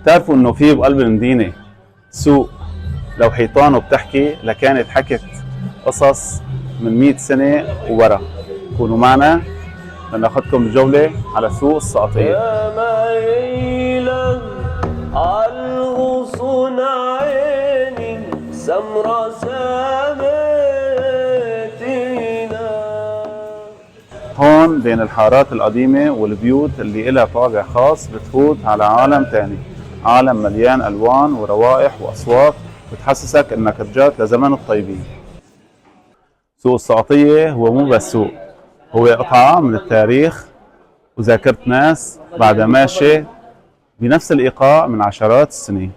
بتعرفوا انه في بقلب المدينة سوق لو حيطانه بتحكي لكانت حكت قصص من 100 سنة وورا. كونوا معنا لناخدكم بجولة على سوق السقطية. يا ميلا عالغصون عيني سمرة سامتنا. هون بين الحارات القديمة والبيوت اللي إلها طابع خاص بتفوت على عالم تاني، عالم مليان ألوان وروائح وأصوات بتحسسك إنك رجعت لزمن الطيبين. سوق السقطية هو مو بس سوق، هو قطعة من التاريخ وذاكرة ناس بعدها ماشية بنفس الإيقاع من عشرات السنين.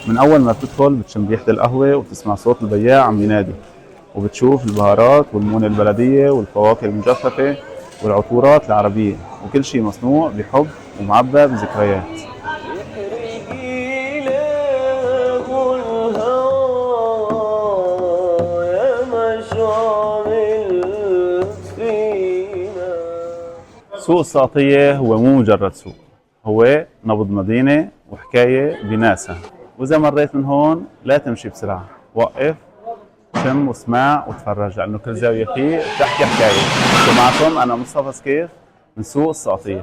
من أول ما بتدخل بتشم ريحة القهوة وبتسمع صوت البياع عم ينادي، وبتشوف البهارات والمونة البلدية والفواكه المجففة والعطورات العربية، وكل شيء مصنوع بحب ومعبى بذكريات. سوق السقطية هو مو مجرد سوق، هو نبض مدينة وحكاية بناسها. وإذا مريت من هون لا تمشي بسرعة، وقف شم واسمع وتفرج، لأنه كل زاوية فيه بتحكي حكاية. معكم أنا مصطفى سكيف من سوق السقطية.